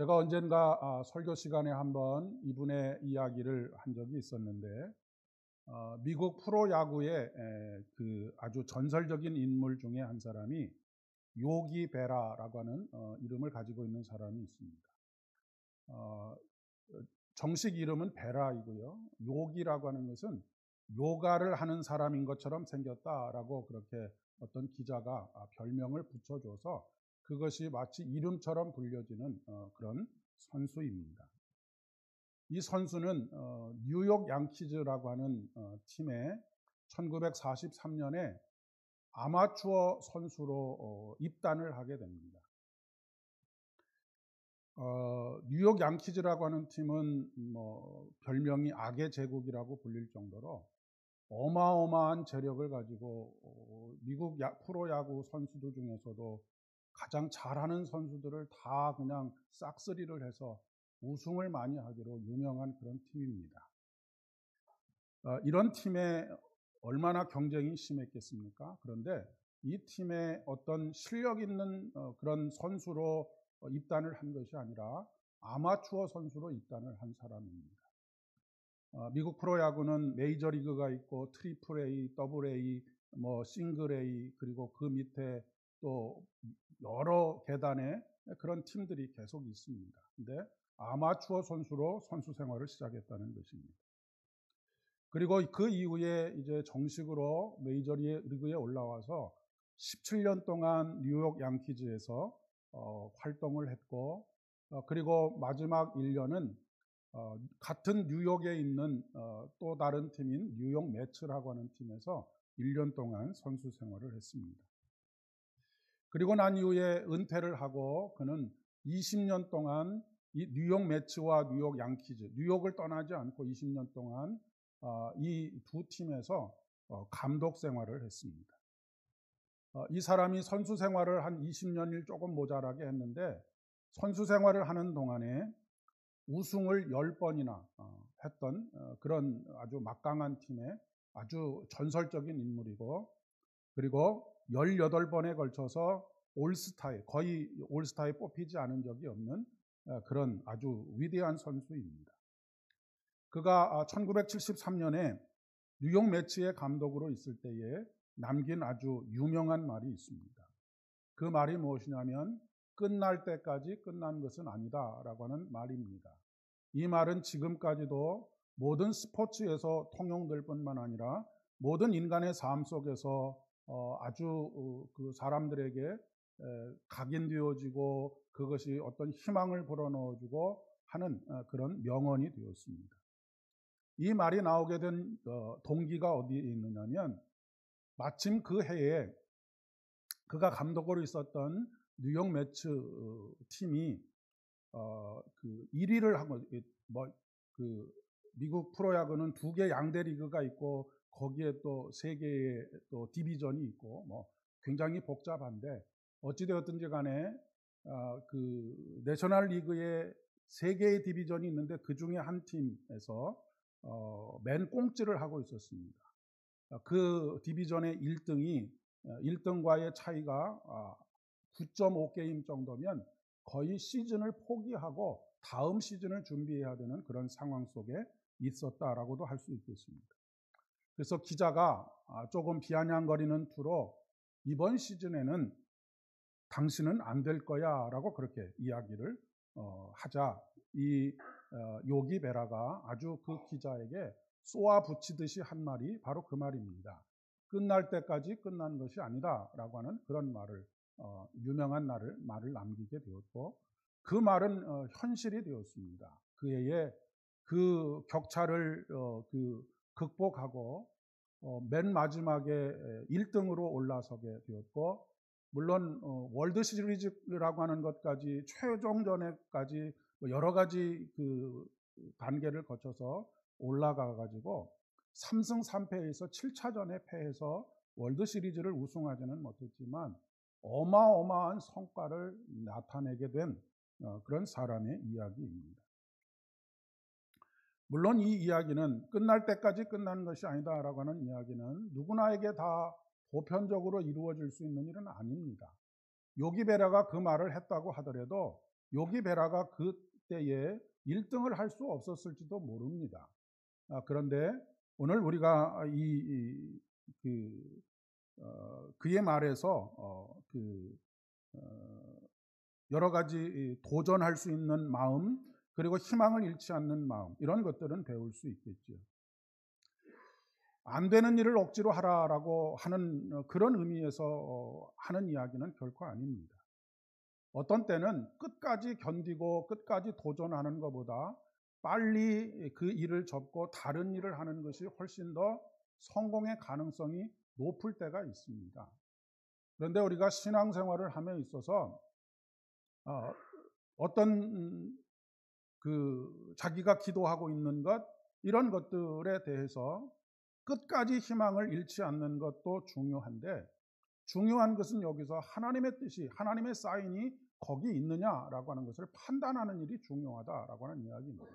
제가 언젠가 설교 시간에 한번 이분의 이야기를 한 적이 있었는데, 미국 프로야구의 그 아주 전설적인 인물 중에 한 사람이 요기 베라라고 하는 이름을 가지고 있는 사람이 있습니다. 어, 정식 이름은 베라이고요. 요기라고 하는 것은 요가를 하는 사람인 것처럼 생겼다라고 그렇게 어떤 기자가 별명을 붙여줘서 그것이 마치 이름처럼 불려지는 그런 선수입니다. 이 선수는 뉴욕 양키즈라고 하는 팀에 1943년에 아마추어 선수로 입단을 하게 됩니다. 뉴욕 양키즈라고 하는 팀은 별명이 악의 제국이라고 불릴 정도로 어마어마한 재력을 가지고 미국 프로야구 선수들 중에서도 가장 잘하는 선수들을 다 그냥 싹쓸이를 해서 우승을 많이 하기로 유명한 그런 팀입니다. 이런 팀에 얼마나 경쟁이 심했겠습니까? 그런데 이 팀에 어떤 실력 있는 그런 선수로 입단을 한 것이 아니라 아마추어 선수로 입단을 한 사람입니다. 미국 프로야구는 메이저리그가 있고 트리플 A, 더블 A, 싱글 A, 그리고 그 밑에 또 여러 계단의 그런 팀들이 계속 있습니다. 근데 아마추어 선수로 선수 생활을 시작했다는 것입니다. 그리고 그 이후에 이제 정식으로 메이저리그에 올라와서 17년 동안 뉴욕 양키즈에서 활동을 했고, 그리고 마지막 1년은 같은 뉴욕에 있는 또 다른 팀인 뉴욕 매츠라고 하는 팀에서 1년 동안 선수 생활을 했습니다. 그리고 난 이후에 은퇴를 하고 그는 20년 동안 이 뉴욕 매츠와 뉴욕 양키즈, 뉴욕을 떠나지 않고 20년 동안 이 두 팀에서 감독 생활을 했습니다. 이 사람이 선수 생활을 한 20년일 조금 모자라게 했는데, 선수 생활을 하는 동안에 우승을 10번이나 했던 그런 아주 막강한 팀의 아주 전설적인 인물이고, 그리고 18번에 걸쳐서 거의 올스타에 뽑히지 않은 적이 없는 그런 아주 위대한 선수입니다. 그가 1973년에 뉴욕 매츠의 감독으로 있을 때에 남긴 아주 유명한 말이 있습니다. 그 말이 무엇이냐면 끝날 때까지 끝난 것은 아니다라고 하는 말입니다. 이 말은 지금까지도 모든 스포츠에서 통용될 뿐만 아니라 모든 인간의 삶 속에서 아주 그 사람들에게 각인되어지고 그것이 어떤 희망을 불어넣어주고 하는 그런 명언이 되었습니다. 이 말이 나오게 된 동기가 어디에 있느냐면, 마침 그 해에 그가 감독으로 있었던 뉴욕 매츠 팀이 그 1위를 하고, 그 미국 프로야구는 2개 양대 리그가 있고 거기에 또 3개의 또 디비전이 있고 굉장히 복잡한데, 어찌되었든지 간에 그 내셔널 리그에 3개의 디비전이 있는데 그 중에 한 팀에서 맨 꽁찌를 하고 있었습니다. 그 디비전의 1등과의 차이가 9.5게임 정도면 거의 시즌을 포기하고 다음 시즌을 준비해야 되는 그런 상황 속에 있었다라고도 할 수 있겠습니다. 그래서 기자가 조금 비아냥거리는 투로 이번 시즌에는 당신은 안 될 거야 라고 그렇게 이야기를 하자, 이 요기 베라가 아주 그 기자에게 쏘아 붙이듯이 한 말이 바로 그 말입니다. 끝날 때까지 끝난 것이 아니다 라고 하는 그런 말을, 유명한 말을 남기게 되었고, 그 말은 현실이 되었습니다. 그 해에 그 격차를 극복하고 맨 마지막에 1등으로 올라서게 되었고, 물론 월드 시리즈라고 하는 것까지 최종전에까지 여러 가지 그 단계를 거쳐서 올라가 가지고 3승 3패에서 7차전에 패해서 월드 시리즈를 우승하지는 못했지만 어마어마한 성과를 나타내게 된 그런 사람의 이야기입니다. 물론 이 이야기는 끝날 때까지 끝나는 것이 아니다라고 하는 이야기는 누구나에게 다 보편적으로 이루어질 수 있는 일은 아닙니다. 요기 베라가 그 말을 했다고 하더라도 요기베라가 그때에 1등을 할 수 없었을지도 모릅니다. 그런데 오늘 우리가 그의 말에서 여러 가지 도전할 수 있는 마음, 그리고 희망을 잃지 않는 마음, 이런 것들은 배울 수 있겠죠. 안 되는 일을 억지로 하라라고 하는 그런 의미에서 하는 이야기는 결코 아닙니다. 어떤 때는 끝까지 견디고 끝까지 도전하는 것보다 빨리 그 일을 접고 다른 일을 하는 것이 훨씬 더 성공의 가능성이 높을 때가 있습니다. 그런데 우리가 신앙생활을 함에 있어서 어떤 자기가 기도하고 있는 것, 이런 것들에 대해서 끝까지 희망을 잃지 않는 것도 중요한데, 중요한 것은 여기서 하나님의 뜻이, 하나님의 사인이 거기 있느냐라고 하는 것을 판단하는 일이 중요하다라고 하는 이야기입니다.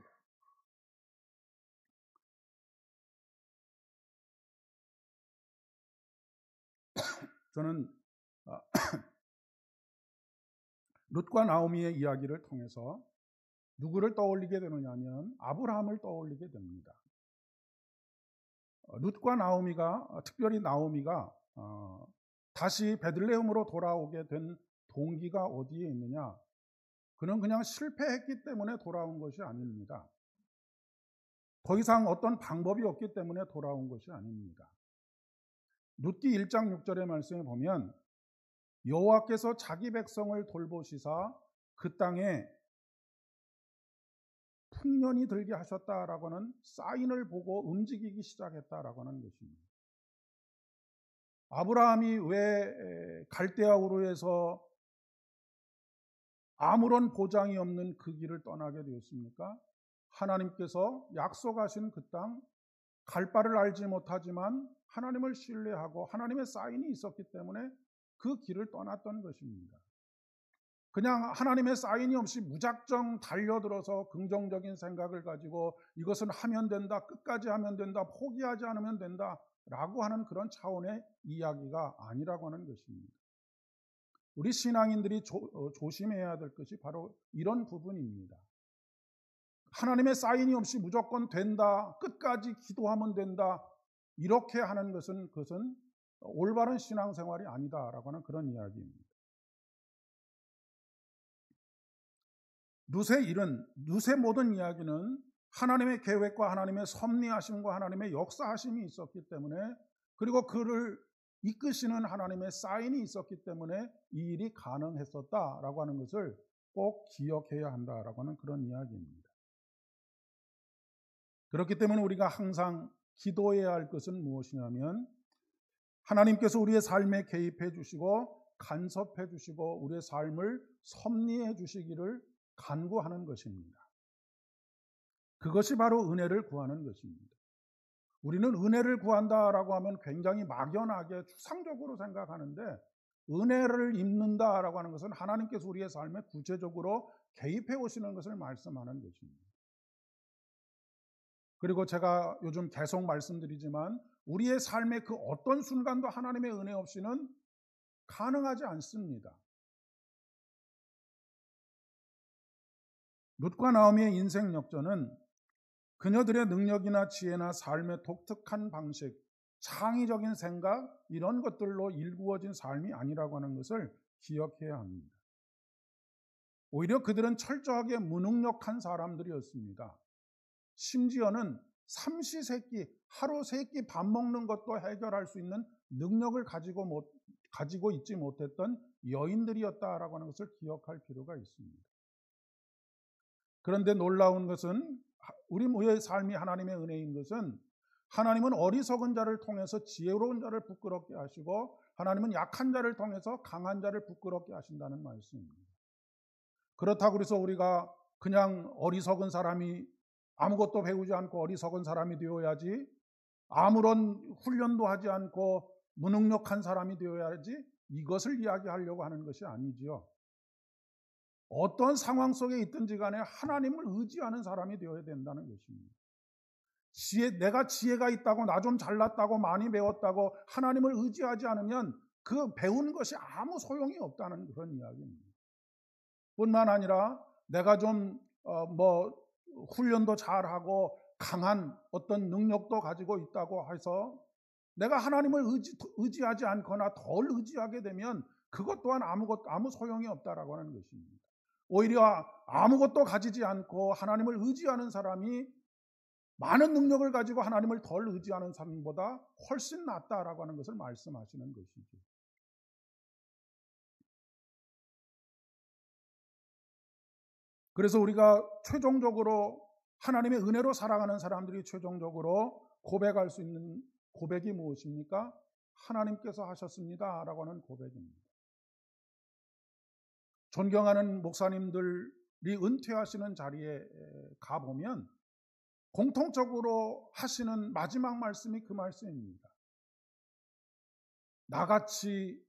저는 룻과 나오미의 이야기를 통해서 누구를 떠올리게 되느냐 하면 아브라함을 떠올리게 됩니다. 룻과 나오미가, 특별히 나오미가 다시 베들레헴으로 돌아오게 된 동기가 어디에 있느냐? 그는 그냥 실패했기 때문에 돌아온 것이 아닙니다. 더 이상 어떤 방법이 없기 때문에 돌아온 것이 아닙니다. 룻기 1장 6절의 말씀에 보면 여호와께서 자기 백성을 돌보시사 그 땅에 풍년이 들게 하셨다라고 하는 사인을 보고 움직이기 시작했다라고 하는 것입니다. 아브라함이 왜 갈대아 우르에서 아무런 보장이 없는 그 길을 떠나게 되었습니까? 하나님께서 약속하신 그 땅, 갈 바를 알지 못하지만 하나님을 신뢰하고 하나님의 사인이 있었기 때문에 그 길을 떠났던 것입니다. 그냥 하나님의 사인이 없이 무작정 달려들어서 긍정적인 생각을 가지고 이것은 하면 된다, 끝까지 하면 된다, 포기하지 않으면 된다 라고 하는 그런 차원의 이야기가 아니라고 하는 것입니다. 우리 신앙인들이 조심해야 될 것이 바로 이런 부분입니다. 하나님의 사인이 없이 무조건 된다, 끝까지 기도하면 된다, 이렇게 하는 것은 그것은 올바른 신앙생활이 아니다라고 하는 그런 이야기입니다. 룻의 모든 이야기는 하나님의 계획과 하나님의 섭리하심과 하나님의 역사하심이 있었기 때문에, 그리고 그를 이끄시는 하나님의 사인이 있었기 때문에 이 일이 가능했었다라고 하는 것을 꼭 기억해야 한다라고 하는 그런 이야기입니다. 그렇기 때문에 우리가 항상 기도해야 할 것은 무엇이냐면 하나님께서 우리의 삶에 개입해 주시고 간섭해 주시고 우리의 삶을 섭리해 주시기를 간구하는 것입니다. 그것이 바로 은혜를 구하는 것입니다. 우리는 은혜를 구한다라고 하면 굉장히 막연하게 추상적으로 생각하는데, 은혜를 입는다라고 하는 것은 하나님께서 우리의 삶에 구체적으로 개입해 오시는 것을 말씀하는 것입니다. 그리고 제가 요즘 계속 말씀드리지만 우리의 삶의 그 어떤 순간도 하나님의 은혜 없이는 가능하지 않습니다. 룻과 나오미의 인생 역전은 그녀들의 능력이나 지혜나 삶의 독특한 방식, 창의적인 생각, 이런 것들로 일구어진 삶이 아니라고 하는 것을 기억해야 합니다. 오히려 그들은 철저하게 무능력한 사람들이었습니다. 심지어는 삼시세끼, 하루 세 끼 밥 먹는 것도 해결할 수 있는 능력을 가지고 있지 못했던 여인들이었다라고 하는 것을 기억할 필요가 있습니다. 그런데 놀라운 것은, 우리의 삶이 하나님의 은혜인 것은 하나님은 어리석은 자를 통해서 지혜로운 자를 부끄럽게 하시고 하나님은 약한 자를 통해서 강한 자를 부끄럽게 하신다는 말씀입니다. 그렇다고 해서 우리가 그냥 어리석은 사람이, 아무것도 배우지 않고 어리석은 사람이 되어야지, 아무런 훈련도 하지 않고 무능력한 사람이 되어야지, 이것을 이야기하려고 하는 것이 아니지요. 어떤 상황 속에 있든지 간에 하나님을 의지하는 사람이 되어야 된다는 것입니다. 내가 지혜가 있다고, 나 좀 잘났다고, 많이 배웠다고 하나님을 의지하지 않으면 그 배운 것이 아무 소용이 없다는 그런 이야기입니다. 뿐만 아니라 내가 좀 훈련도 잘하고 강한 어떤 능력도 가지고 있다고 해서 내가 하나님을 의지하지 않거나 덜 의지하게 되면 그것 또한 아무 소용이 없다라고 하는 것입니다. 오히려 아무것도 가지지 않고 하나님을 의지하는 사람이 많은 능력을 가지고 하나님을 덜 의지하는 사람보다 훨씬 낫다라고 하는 것을 말씀하시는 것이죠. 그래서 우리가 최종적으로 하나님의 은혜로 살아가는 사람들이 최종적으로 고백할 수 있는 고백이 무엇입니까? 하나님께서 하셨습니다 라고 하는 고백입니다. 존경하는 목사님들이 은퇴하시는 자리에 가보면 공통적으로 하시는 마지막 말씀이 그 말씀입니다. 나같이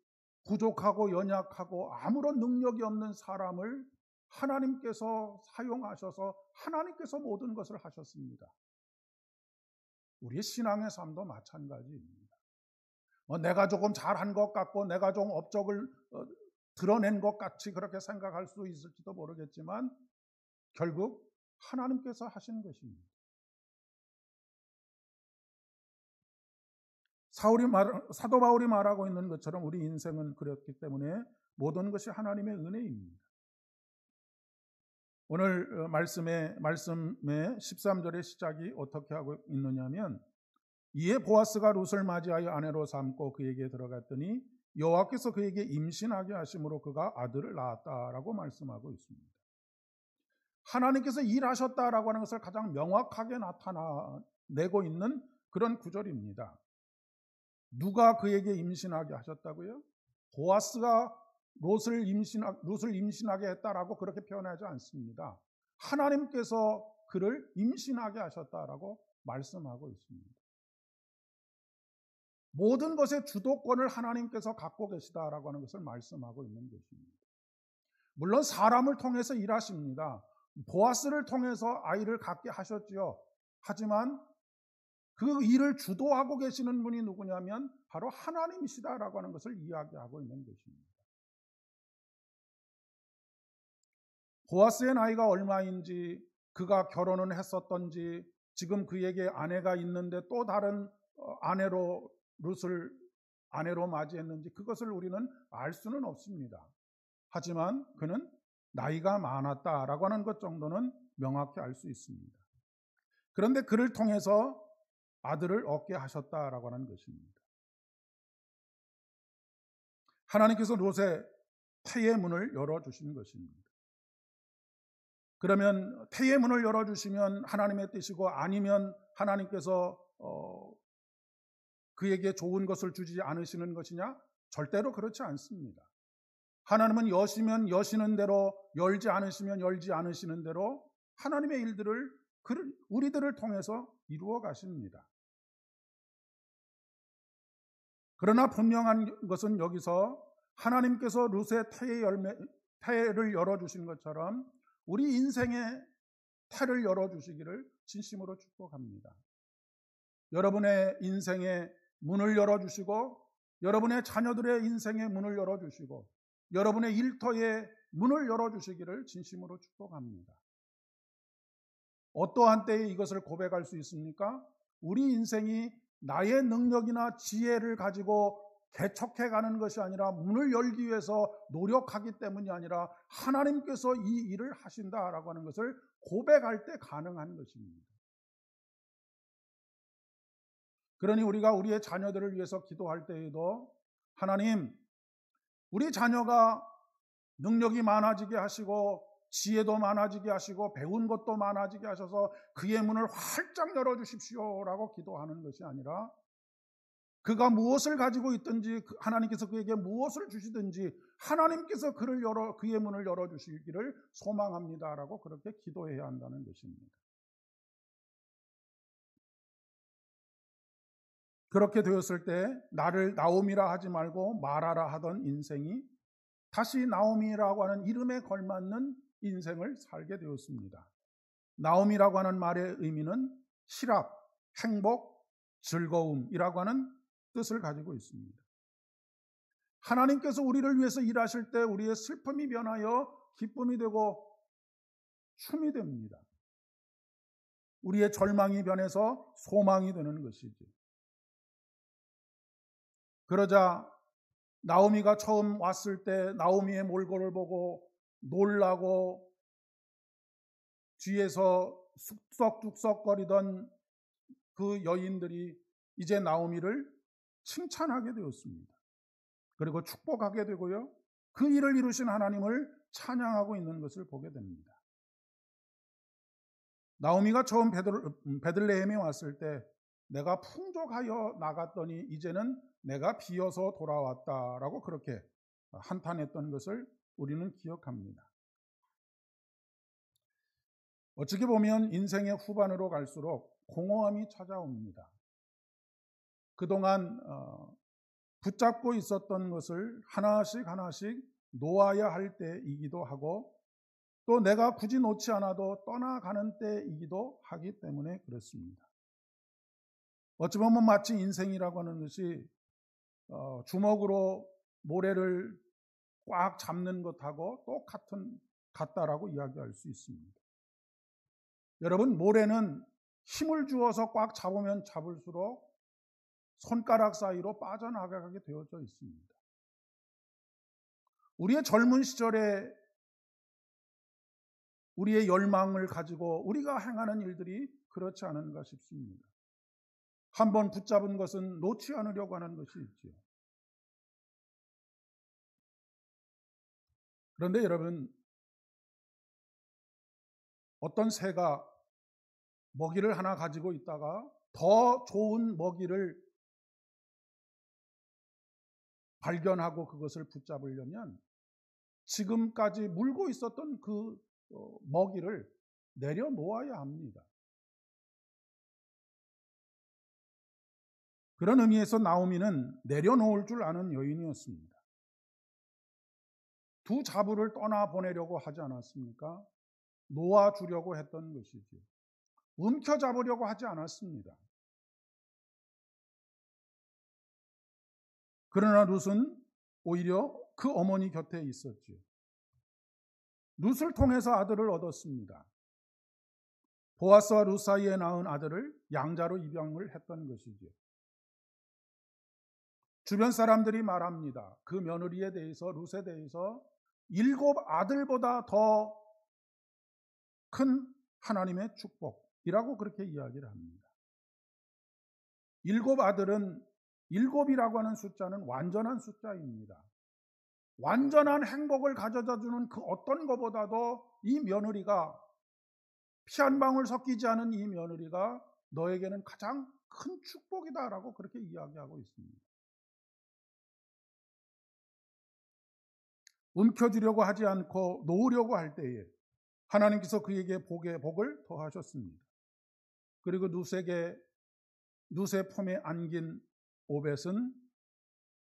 부족하고 연약하고 아무런 능력이 없는 사람을 하나님께서 사용하셔서 하나님께서 모든 것을 하셨습니다. 우리의 신앙의 삶도 마찬가지입니다. 내가 조금 잘한 것 같고 내가 좀 업적을 드러낸 것 같이 그렇게 생각할 수 있을지도 모르겠지만 결국 하나님께서 하신 것입니다. 사도 바울이 말하고 있는 것처럼 우리 인생은 그렇기 때문에 모든 것이 하나님의 은혜입니다. 오늘 말씀의 13절의 시작이 어떻게 하고 있느냐면 이에 보아스가 룻을 맞이하여 아내로 삼고 그에게 들어갔더니 여호와께서 그에게 임신하게 하심으로 그가 아들을 낳았다라고 말씀하고 있습니다. 하나님께서 일하셨다라고 하는 것을 가장 명확하게 나타내고 있는 그런 구절입니다. 누가 그에게 임신하게 하셨다고요? 보아스가 룻을 임신하게 했다라고 그렇게 표현하지 않습니다. 하나님께서 그를 임신하게 하셨다라고 말씀하고 있습니다. 모든 것의 주도권을 하나님께서 갖고 계시다라고 하는 것을 말씀하고 있는 것입니다. 물론 사람을 통해서 일하십니다. 보아스를 통해서 아이를 갖게 하셨지요. 하지만 그 일을 주도하고 계시는 분이 누구냐면 바로 하나님이시다라고 하는 것을 이야기하고 있는 것입니다. 보아스의 나이가 얼마인지, 그가 결혼을 했었던지, 지금 그에게 아내가 있는데 또 다른 아내로 룻을 아내로 맞이했는지 그것을 우리는 알 수는 없습니다. 하지만 그는 나이가 많았다라고 하는 것 정도는 명확히 알 수 있습니다. 그런데 그를 통해서 아들을 얻게 하셨다라고 하는 것입니다. 하나님께서 롯의 태의 문을 열어주신 것입니다. 그러면 태의 문을 열어주시면 하나님의 뜻이고 아니면 하나님께서 그에게 좋은 것을 주지 않으시는 것이냐? 절대로 그렇지 않습니다. 하나님은 여시면 여시는 대로, 열지 않으시면 열지 않으시는 대로 하나님의 일들을 우리들을 통해서 이루어 가십니다. 그러나 분명한 것은 여기서 하나님께서 룻의 태를 열어주신 것처럼 우리 인생의 태를 열어주시기를 진심으로 축복합니다. 여러분의 인생의 문을 열어주시고 여러분의 자녀들의 인생의 문을 열어주시고 여러분의 일터의 문을 열어주시기를 진심으로 축복합니다. 어떠한 때에 이것을 고백할 수 있습니까? 우리 인생이 나의 능력이나 지혜를 가지고 개척해가는 것이 아니라 문을 열기 위해서 노력하기 때문이 아니라 하나님께서 이 일을 하신다라고 하는 것을 고백할 때 가능한 것입니다. 그러니 우리가 우리의 자녀들을 위해서 기도할 때에도 하나님, 우리 자녀가 능력이 많아지게 하시고 지혜도 많아지게 하시고 배운 것도 많아지게 하셔서 그의 문을 활짝 열어주십시오라고 기도하는 것이 아니라 그가 무엇을 가지고 있든지 하나님께서 그에게 무엇을 주시든지 하나님께서 그의 문을 열어주시기를 소망합니다라고 그렇게 기도해야 한다는 것입니다. 그렇게 되었을 때 나를 나옴이라 하지 말고 마라라 하던 인생이 다시 나옴이라고 하는 이름에 걸맞는 인생을 살게 되었습니다. 나옴이라고 하는 말의 의미는 희락, 행복, 즐거움이라고 하는 뜻을 가지고 있습니다. 하나님께서 우리를 위해서 일하실 때 우리의 슬픔이 변하여 기쁨이 되고 춤이 됩니다. 우리의 절망이 변해서 소망이 되는 것이지. 그러자 나오미가 처음 왔을 때 나오미의 몰골을 보고 놀라고 뒤에서 쑥덕쑥덕거리던 그 여인들이 이제 나오미를 칭찬하게 되었습니다. 그리고 축복하게 되고요. 그 일을 이루신 하나님을 찬양하고 있는 것을 보게 됩니다. 나오미가 처음 베들레헴에 왔을 때 내가 풍족하여 나갔더니 이제는 내가 비어서 돌아왔다라고 그렇게 한탄했던 것을 우리는 기억합니다. 어떻게 보면 인생의 후반으로 갈수록 공허함이 찾아옵니다. 그동안 붙잡고 있었던 것을 하나씩 하나씩 놓아야 할 때이기도 하고 또 내가 굳이 놓지 않아도 떠나가는 때이기도 하기 때문에 그렇습니다. 어찌 보면 마치 인생이라고 하는 것이 주먹으로 모래를 꽉 잡는 것하고 같다라고 이야기할 수 있습니다. 여러분, 모래는 힘을 주어서 꽉 잡으면 잡을수록 손가락 사이로 빠져나가게 되어져 있습니다. 우리의 젊은 시절에 우리의 열망을 가지고 우리가 행하는 일들이 그렇지 않은가 싶습니다. 한번 붙잡은 것은 놓지 않으려고 하는 것이 있죠. 그런데 여러분, 어떤 새가 먹이를 하나 가지고 있다가 더 좋은 먹이를 발견하고 그것을 붙잡으려면 지금까지 물고 있었던 그 먹이를 내려놓아야 합니다. 그런 의미에서 나오미는 내려놓을 줄 아는 여인이었습니다. 두 자부를 떠나보내려고 하지 않았습니까? 놓아주려고 했던 것이죠. 움켜잡으려고 하지 않았습니다. 그러나 룻은 오히려 그 어머니 곁에 있었죠. 룻을 통해서 아들을 얻었습니다. 보아스와 룻 사이에 낳은 아들을 양자로 입양을 했던 것이죠. 주변 사람들이 말합니다. 그 며느리에 대해서, 룻에 대해서 7 아들보다 더 큰 하나님의 축복이라고 그렇게 이야기를 합니다. 7 아들은 7이라고 하는 숫자는 완전한 숫자입니다. 완전한 행복을 가져다 주는 그 어떤 것보다도 이 며느리가, 피 한 방울 섞이지 않은 이 며느리가 너에게는 가장 큰 축복이다라고 그렇게 이야기하고 있습니다. 움켜쥐려고 하지 않고 놓으려고 할 때에 하나님께서 그에게 복을 더하셨습니다. 그리고 룻의 품에 안긴 오벳은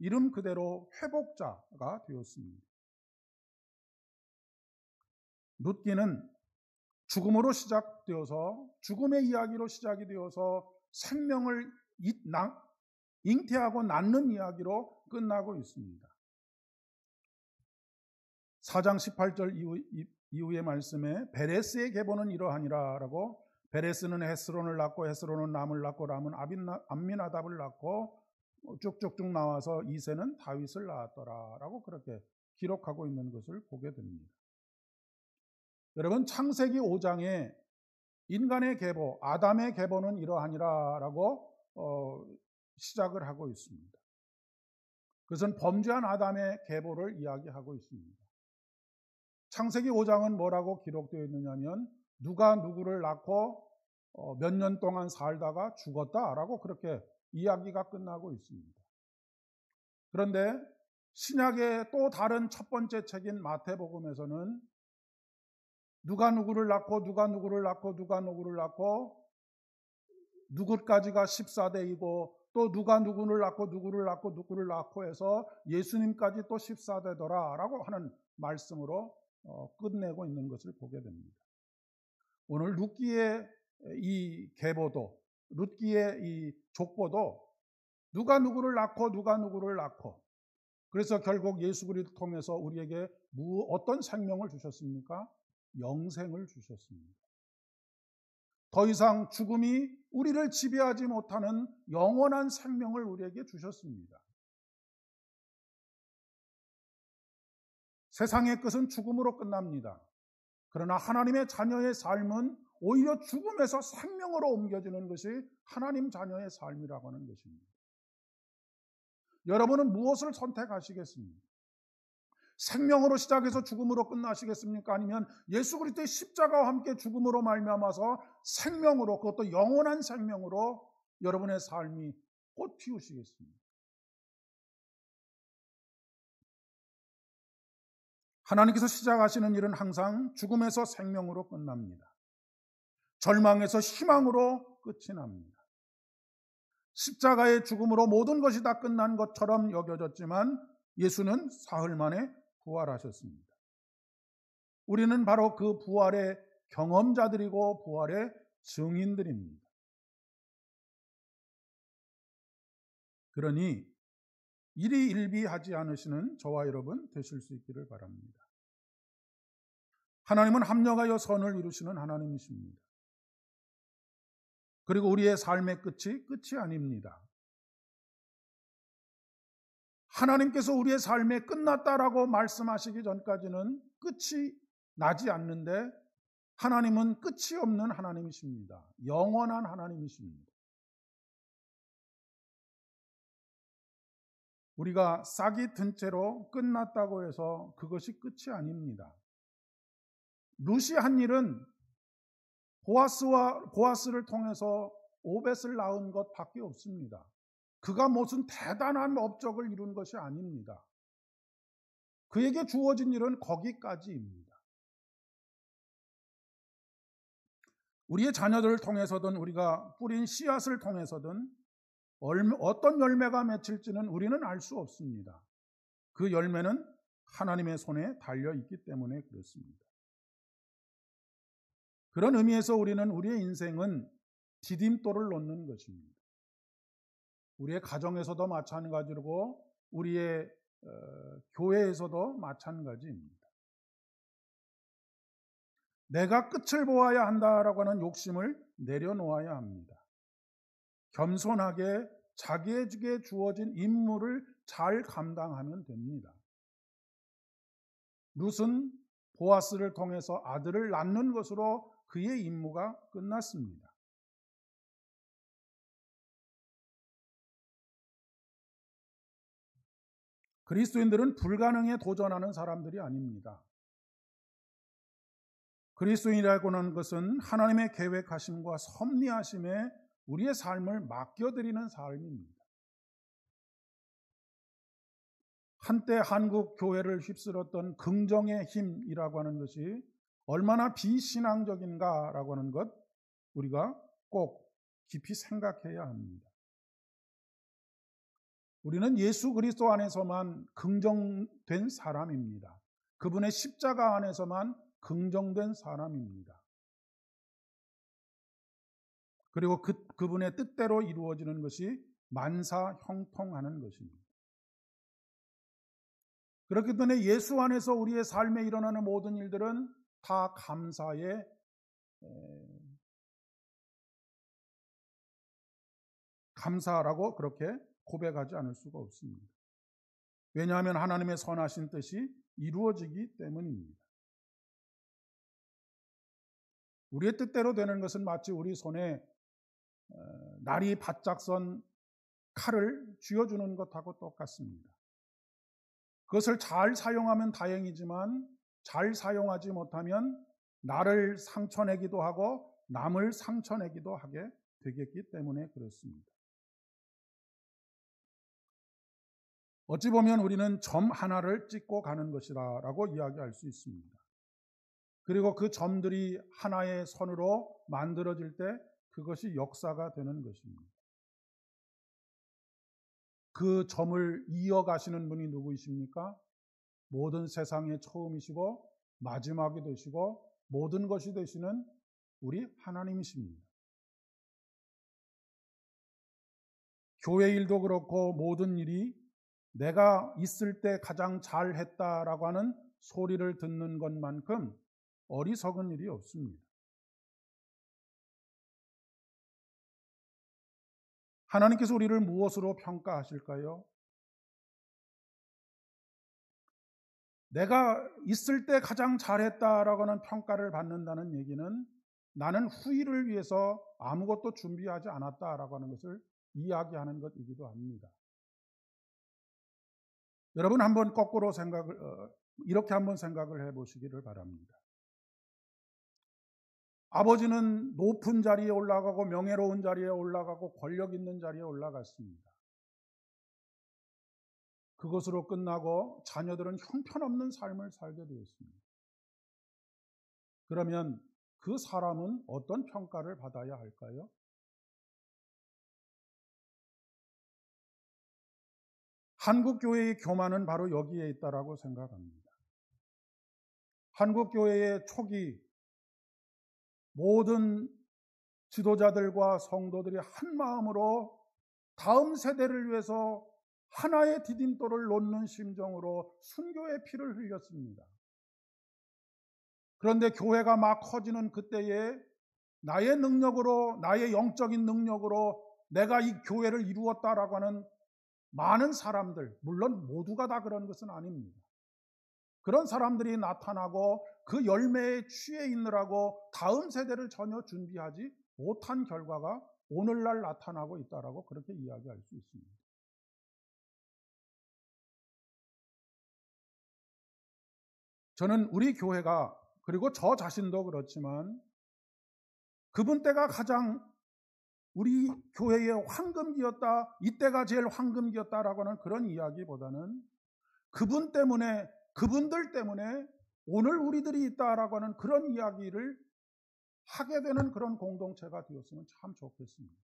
이름 그대로 회복자가 되었습니다. 룻기는 죽음으로 시작되어서, 죽음의 이야기로 시작이 되어서 생명을 잉태하고 낳는 이야기로 끝나고 있습니다. 4장 18절 이후의 말씀에 베레스의 계보는 이러하니라 라고, 베레스는 헤스론을 낳고 헤스론은 람을 낳고 람은 암미나답을 낳고 쭉쭉쭉 나와서 이새는 다윗을 낳았더라 라고 그렇게 기록하고 있는 것을 보게 됩니다. 여러분, 창세기 5장에 인간의 계보, 아담의 계보는 이러하니라 라고 시작을 하고 있습니다. 그것은 범죄한 아담의 계보를 이야기하고 있습니다. 창세기 5장은 뭐라고 기록되어 있느냐면 누가 누구를 낳고 몇 년 동안 살다가 죽었다라고 그렇게 이야기가 끝나고 있습니다. 그런데 신약의 또 다른 첫 번째 책인 마태복음에서는 누가 누구를 낳고 누가 누구를 낳고 누가 누구를 낳고 누구까지가 14대이고 또 누가 누구를 낳고 누구를 낳고 누구를 낳고 해서 예수님까지 또 14대더라 라고 하는 말씀으로 끝내고 있는 것을 보게 됩니다. 오늘 룻기의 이 계보도, 룻기의 이 족보도 누가 누구를 낳고 누가 누구를 낳고, 그래서 결국 예수 그리스도를 통해서 우리에게 어떤 생명을 주셨습니까? 영생을 주셨습니다. 더 이상 죽음이 우리를 지배하지 못하는 영원한 생명을 우리에게 주셨습니다. 세상의 끝은 죽음으로 끝납니다. 그러나 하나님의 자녀의 삶은 오히려 죽음에서 생명으로 옮겨지는 것이 하나님 자녀의 삶이라고 하는 것입니다. 여러분은 무엇을 선택하시겠습니까? 생명으로 시작해서 죽음으로 끝나시겠습니까? 아니면 예수 그리스도의 십자가와 함께 죽음으로 말미암아서 생명으로, 그것도 영원한 생명으로 여러분의 삶이 꽃 피우시겠습니까? 하나님께서 시작하시는 일은 항상 죽음에서 생명으로 끝납니다. 절망에서 희망으로 끝이 납니다. 십자가의 죽음으로 모든 것이 다 끝난 것처럼 여겨졌지만 예수는 사흘 만에 부활하셨습니다. 우리는 바로 그 부활의 경험자들이고 부활의 증인들입니다. 그러니 일희일비하지 않으시는 저와 여러분 되실 수 있기를 바랍니다. 하나님은 합력하여 선을 이루시는 하나님이십니다. 그리고 우리의 삶의 끝이 아닙니다. 하나님께서 우리의 삶에 끝났다라고 말씀하시기 전까지는 끝이 나지 않는데 하나님은 끝이 없는 하나님이십니다. 영원한 하나님이십니다. 우리가 싹이 든 채로 끝났다고 해서 그것이 끝이 아닙니다. 룻이 한 일은 보아스를 통해서 오벳을 낳은 것밖에 없습니다. 그가 무슨 대단한 업적을 이룬 것이 아닙니다. 그에게 주어진 일은 거기까지입니다. 우리의 자녀들을 통해서든 우리가 뿌린 씨앗을 통해서든 어떤 열매가 맺힐지는 우리는 알 수 없습니다. 그 열매는 하나님의 손에 달려 있기 때문에 그렇습니다. 그런 의미에서 우리는 우리의 인생은 디딤돌을 놓는 것입니다. 우리의 가정에서도 마찬가지고 우리의 교회에서도 마찬가지입니다. 내가 끝을 보아야 한다라고 하는 욕심을 내려놓아야 합니다. 겸손하게 자기에게 주어진 임무를 잘 감당하면 됩니다. 룻은 보아스를 통해서 아들을 낳는 것으로 그의 임무가 끝났습니다. 그리스도인들은 불가능에 도전하는 사람들이 아닙니다. 그리스도인이라고 하는 것은 하나님의 계획하심과 섭리하심에 우리의 삶을 맡겨드리는 삶입니다. 한때 한국 교회를 휩쓸었던 긍정의 힘이라고 하는 것이 얼마나 비신앙적인가라고 하는 것 우리가 꼭 깊이 생각해야 합니다. 우리는 예수 그리스도 안에서만 긍정된 사람입니다. 그분의 십자가 안에서만 긍정된 사람입니다. 그리고 그분의 뜻대로 이루어지는 것이 만사 형통하는 것입니다. 그렇기 때문에 예수 안에서 우리의 삶에 일어나는 모든 일들은 다 감사라고 그렇게 고백하지 않을 수가 없습니다. 왜냐하면 하나님의 선하신 뜻이 이루어지기 때문입니다. 우리의 뜻대로 되는 것은 마치 우리 손에 날이 바짝 선 칼을 쥐어주는 것하고 똑같습니다. 그것을 잘 사용하면 다행이지만 잘 사용하지 못하면 나를 상처내기도 하고 남을 상처내기도 하게 되겠기 때문에 그렇습니다. 어찌 보면 우리는 점 하나를 찍고 가는 것이라고 이야기할 수 있습니다. 그리고 그 점들이 하나의 선으로 만들어질 때 그것이 역사가 되는 것입니다. 그 점을 이어가시는 분이 누구이십니까? 모든 세상의 처음이시고 마지막이 되시고 모든 것이 되시는 우리 하나님이십니다. 교회 일도 그렇고 모든 일이 내가 있을 때 가장 잘했다라고 하는 소리를 듣는 것만큼 어리석은 일이 없습니다. 하나님께서 우리를 무엇으로 평가하실까요? 내가 있을 때 가장 잘했다라고 하는 평가를 받는다는 얘기는 나는 후일을 위해서 아무것도 준비하지 않았다라고 하는 것을 이야기하는 것이기도 합니다. 여러분 한번 거꾸로 이렇게 한번 생각을 해보시기를 바랍니다. 아버지는 높은 자리에 올라가고 명예로운 자리에 올라가고 권력 있는 자리에 올라갔습니다. 그것으로 끝나고 자녀들은 형편없는 삶을 살게 되었습니다. 그러면 그 사람은 어떤 평가를 받아야 할까요? 한국교회의 교만은 바로 여기에 있다라고 생각합니다. 한국교회의 초기 모든 지도자들과 성도들이 한 마음으로 다음 세대를 위해서 하나의 디딤돌을 놓는 심정으로 순교의 피를 흘렸습니다. 그런데 교회가 막 커지는 그때에 나의 능력으로, 나의 영적인 능력으로 내가 이 교회를 이루었다라고 하는 많은 사람들, 물론 모두가 다 그런 것은 아닙니다. 그런 사람들이 나타나고 그 열매에 취해 있느라고 다음 세대를 전혀 준비하지 못한 결과가 오늘날 나타나고 있다라고 그렇게 이야기할 수 있습니다. 저는 우리 교회가, 그리고 저 자신도 그렇지만 그분 때가 가장 우리 교회의 황금기였다, 이때가 제일 황금기였다라고 하는 그런 이야기보다는 그분들 때문에 오늘 우리들이 있다라고 하는 그런 이야기를 하게 되는 그런 공동체가 되었으면 참 좋겠습니다.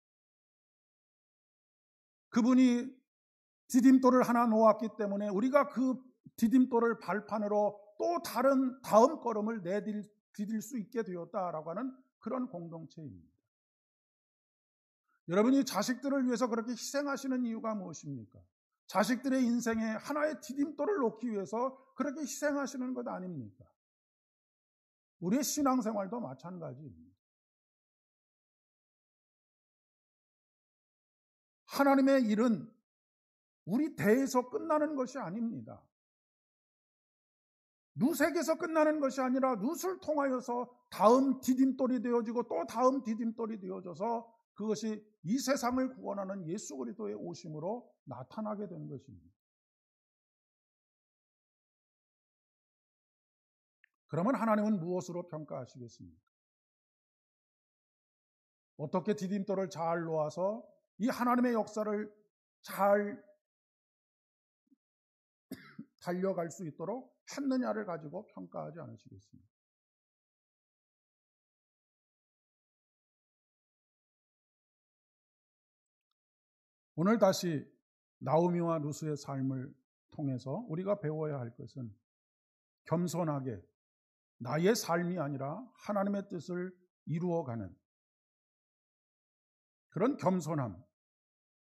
그분이 디딤돌을 하나 놓았기 때문에 우리가 그 디딤돌을 발판으로 또 다른 다음 걸음을 내디딜 수 있게 되었다라고 하는 그런 공동체입니다. 여러분이 자식들을 위해서 그렇게 희생하시는 이유가 무엇입니까? 자식들의 인생에 하나의 디딤돌을 놓기 위해서 그렇게 희생하시는 것 아닙니까? 우리의 신앙생활도 마찬가지입니다. 하나님의 일은 우리 대에서 끝나는 것이 아닙니다. 룻에게서 끝나는 것이 아니라 룻을 통하여서 다음 디딤돌이 되어지고 또 다음 디딤돌이 되어져서 그것이 이 세상을 구원하는 예수 그리스도의 오심으로 나타나게 된 것입니다. 그러면 하나님은 무엇으로 평가하시겠습니까? 어떻게 디딤돌을 잘 놓아서 이 하나님의 역사를 잘 달려갈 수 있도록 했느냐를 가지고 평가하지 않으시겠습니까? 오늘 다시 나오미와 루스의 삶을 통해서 우리가 배워야 할 것은 겸손하게 나의 삶이 아니라 하나님의 뜻을 이루어가는 그런 겸손함,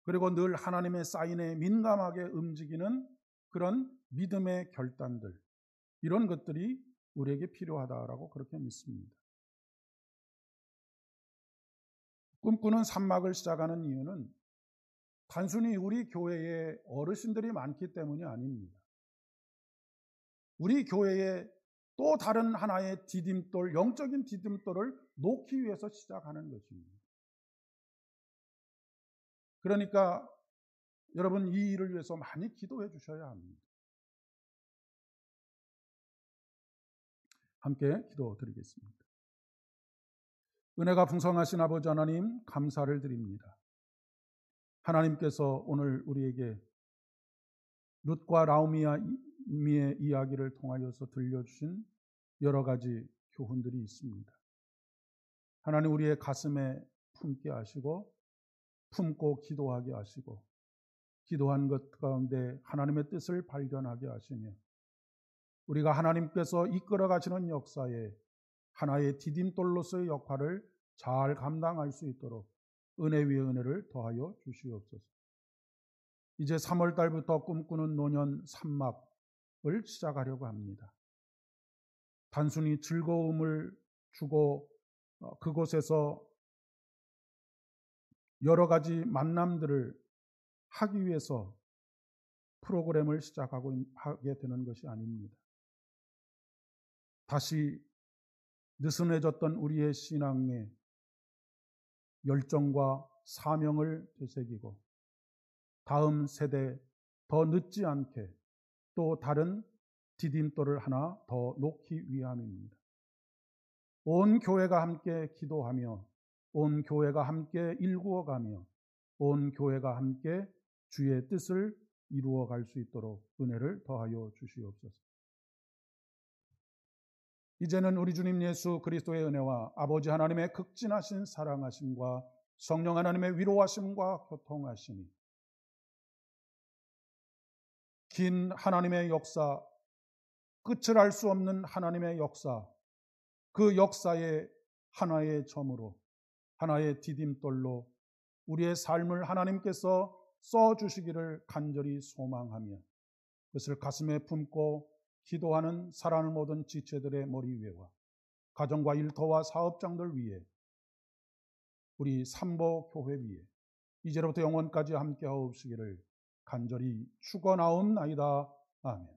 그리고 늘 하나님의 사인에 민감하게 움직이는 그런 믿음의 결단들, 이런 것들이 우리에게 필요하다라고 그렇게 믿습니다. 꿈꾸는 산막을 시작하는 이유는 단순히 우리 교회에 어르신들이 많기 때문이 아닙니다. 우리 교회에 또 다른 하나의 디딤돌, 영적인 디딤돌을 놓기 위해서 시작하는 것입니다. 그러니까 여러분 이 일을 위해서 많이 기도해 주셔야 합니다. 함께 기도드리겠습니다. 은혜가 풍성하신 아버지 하나님, 감사를 드립니다. 하나님께서 오늘 우리에게 룻과 나오미의 이야기를 통하여서 들려주신 여러 가지 교훈들이 있습니다. 하나님, 우리의 가슴에 품게 하시고 품고 기도하게 하시고 기도한 것 가운데 하나님의 뜻을 발견하게 하시며 우리가 하나님께서 이끌어 가시는 역사에 하나의 디딤돌로서의 역할을 잘 감당할 수 있도록 은혜 위에 은혜를 더하여 주시옵소서. 이제 3월 달부터 꿈꾸는 노년 산막을 시작하려고 합니다. 단순히 즐거움을 주고 그곳에서 여러 가지 만남들을 하기 위해서 프로그램을 하게 되는 것이 아닙니다. 다시 느슨해졌던 우리의 신앙에 열정과 사명을 되새기고 다음 세대 더 늦지 않게 또 다른 디딤돌을 하나 더 놓기 위함입니다. 온 교회가 함께 기도하며 온 교회가 함께 일구어가며 온 교회가 함께 주의 뜻을 이루어갈 수 있도록 은혜를 더하여 주시옵소서. 이제는 우리 주님 예수 그리스도의 은혜와 아버지 하나님의 극진하신 사랑하심과 성령 하나님의 위로하심과 교통하심이 긴 하나님의 역사, 끝을 알 수 없는 하나님의 역사, 그 역사의 하나의 점으로 하나의 디딤돌로 우리의 삶을 하나님께서 써주시기를 간절히 소망하며 그것을 가슴에 품고 기도하는 사랑을 모든 지체들의 머리 위에와 가정과 일터와 사업장들 위에 우리 삼보 교회 위에 이제로부터 영원까지 함께하옵시기를 간절히 축원하옵나이다. 아멘.